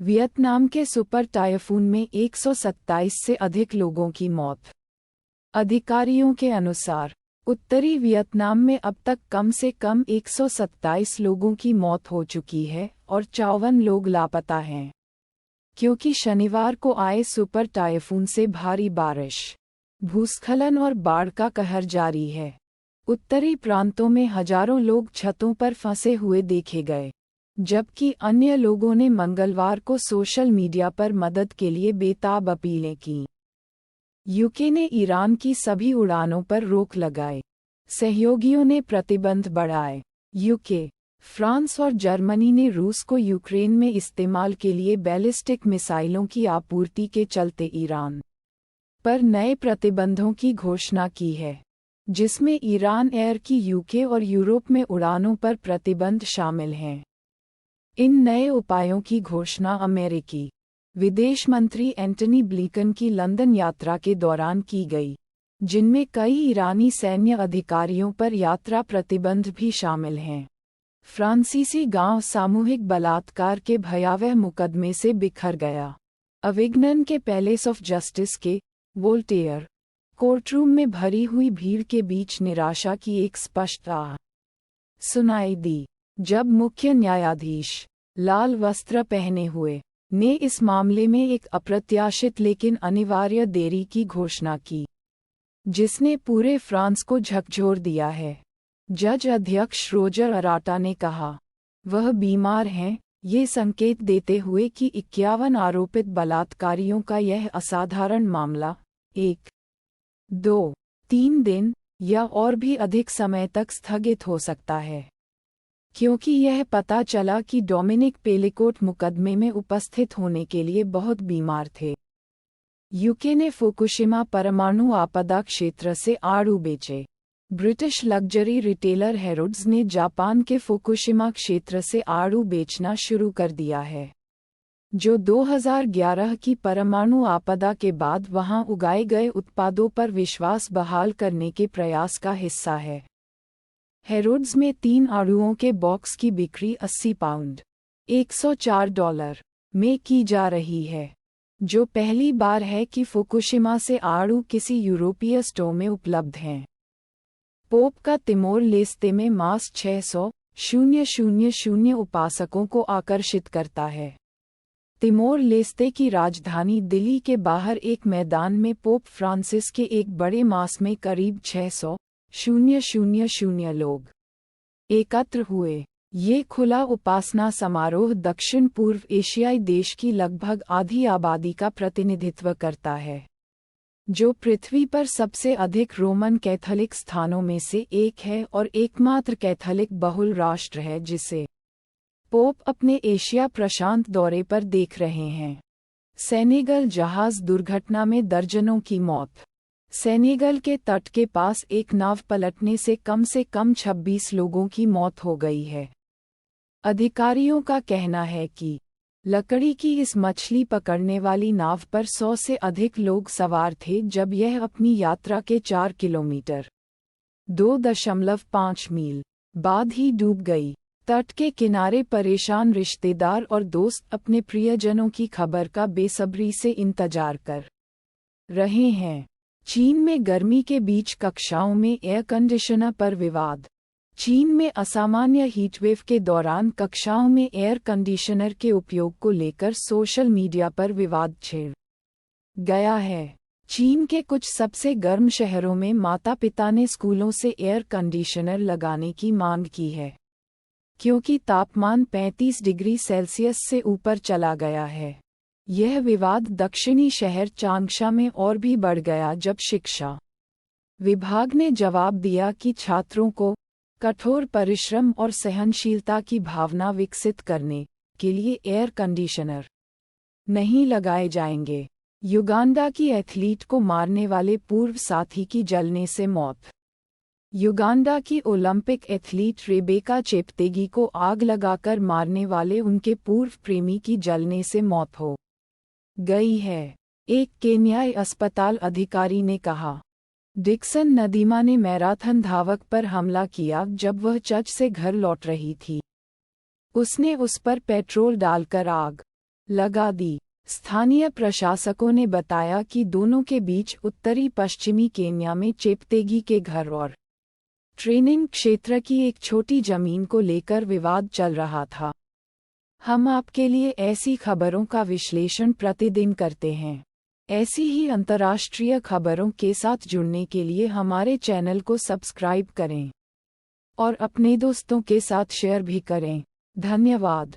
Vietnam के super typhoon में 127 से अधिक लोगों की मौत। अधिकारियों के अनुसार उत्तरी वियतनाम में अब तक कम से कम 127 लोगों की मौत हो चुकी है और 54 लोग लापता हैं, क्योंकि शनिवार को आए सुपर टायफून से भारी बारिश, भूस्खलन और बाढ़ का कहर जारी है। उत्तरी प्रांतों में हजारों लोग छतों पर फंसे हुए देखे गए, जबकि अन्य लोगों ने मंगलवार को सोशल मीडिया पर मदद के लिए बेताब अपीलें की। यूके ने ईरान की सभी उड़ानों पर रोक लगाए, सहयोगियों ने प्रतिबंध बढ़ाए। यूके, फ्रांस और जर्मनी ने रूस को यूक्रेन में इस्तेमाल के लिए बैलिस्टिक मिसाइलों की आपूर्ति के चलते ईरान पर नए प्रतिबंधों की घोषणा की है, जिसमें ईरान एयर की यूके और यूरोप में उड़ानों पर प्रतिबंध शामिल हैं। इन नए उपायों की घोषणा अमेरिकी विदेश मंत्री एंटनी ब्लिंकन की लंदन यात्रा के दौरान की गई, जिनमें कई ईरानी सैन्य अधिकारियों पर यात्रा प्रतिबंध भी शामिल हैं। फ्रांसीसी गांव सामूहिक बलात्कार के भयावह मुकदमे से बिखर गया। अविग्नन के पैलेस ऑफ जस्टिस के वोल्टेयर कोर्टरूम में भरी हुई भीड़ के बीच निराशा की एक स्पष्ट आह सुनाई दी, जब मुख्य न्यायाधीश, लाल वस्त्र पहने हुए, ने इस मामले में एक अप्रत्याशित लेकिन अनिवार्य देरी की घोषणा की, जिसने पूरे फ्रांस को झकझोर दिया है। जज अध्यक्ष रोजर अराटा ने कहा, वह बीमार हैं, ये संकेत देते हुए कि 51 आरोपित बलात्कारियों का यह असाधारण मामला 1, 2, 3 दिन या और भी अधिक समय तक स्थगित हो सकता है, क्योंकि यह पता चला कि डोमिनिक पेलिकोट मुकदमे में उपस्थित होने के लिए बहुत बीमार थे। यूके ने फुकुशिमा परमाणु आपदा क्षेत्र से आड़ू बेचे। ब्रिटिश लग्जरी रिटेलर हैरोड्स ने जापान के फुकुशिमा क्षेत्र से आड़ू बेचना शुरू कर दिया है, जो 2011 की परमाणु आपदा के बाद वहां उगाए गए उत्पादों पर विश्वास बहाल करने के प्रयास का हिस्सा है। हैरोड्स में 3 आड़ूओं के बॉक्स की बिक्री 80 पाउंड $104 में की जा रही है, जो पहली बार है कि फुकुशिमा से आड़ू किसी यूरोपीय स्टोर में उपलब्ध हैं। पोप का तिमोर लेस्ते में मास 600,000 उपासकों को आकर्षित करता है। तिमोर लेस्ते की राजधानी दिल्ली के बाहर एक मैदान में पोप फ्रांसिस के एक बड़े मास में करीब 600,000 लोग एकत्र हुए। ये खुला उपासना समारोह दक्षिण पूर्व एशियाई देश की लगभग आधी आबादी का प्रतिनिधित्व करता है, जो पृथ्वी पर सबसे अधिक रोमन कैथोलिक स्थानों में से एक है और एकमात्र कैथोलिक बहुल राष्ट्र है जिसे पोप अपने एशिया प्रशांत दौरे पर देख रहे हैं। सेनेगल जहाज दुर्घटना में दर्जनों की मौत। सेनेगल के तट के पास एक नाव पलटने से कम 26 लोगों की मौत हो गई है। अधिकारियों का कहना है कि लकड़ी की इस मछली पकड़ने वाली नाव पर 100 से अधिक लोग सवार थे जब यह अपनी यात्रा के 4 किलोमीटर (2.5 मील) बाद ही डूब गई। तट के किनारे परेशान रिश्तेदार और दोस्त अपने प्रियजनों की खबर का बेसब्री से इंतजार कर रहे हैं। चीन में गर्मी के बीच कक्षाओं में एयर कंडीशनर पर विवाद। चीन में असामान्य हीटवेव के दौरान कक्षाओं में एयर कंडीशनर के उपयोग को लेकर सोशल मीडिया पर विवाद छिड़ गया है। चीन के कुछ सबसे गर्म शहरों में माता-पिता ने स्कूलों से एयर कंडीशनर लगाने की मांग की है, क्योंकि तापमान 35 डिग्री सेल्सियस से ऊपर चला गया है। यह विवाद दक्षिणी शहर चांगशा में और भी बढ़ गया जब शिक्षा विभाग ने जवाब दिया कि छात्रों को कठोर परिश्रम और सहनशीलता की भावना विकसित करने के लिए एयर कंडीशनर नहीं लगाए जाएंगे। युगांडा की एथलीट को मारने वाले पूर्व साथी की जलने से मौत। युगांडा की ओलंपिक एथलीट रेबेका चेप्तेगी को आग लगाकर मारने वाले उनके पूर्व प्रेमी की जलने से मौत हो गई है, एक केन्याई अस्पताल अधिकारी ने कहा। डिक्सन नदीमा ने मैराथन धावक पर हमला किया जब वह चर्च से घर लौट रही थी। उसने उस पर पेट्रोल डालकर आग लगा दी। स्थानीय प्रशासकों ने बताया कि दोनों के बीच उत्तरी पश्चिमी केन्या में चेपतेगी के घर और ट्रेनिंग क्षेत्र की एक छोटी जमीन को लेकर विवाद चल रहा था। हम आपके लिए ऐसी खबरों का विश्लेषण प्रतिदिन करते हैं। ऐसी ही अंतर्राष्ट्रीय खबरों के साथ जुड़ने के लिए हमारे चैनल को सब्सक्राइब करें और अपने दोस्तों के साथ शेयर भी करें। धन्यवाद।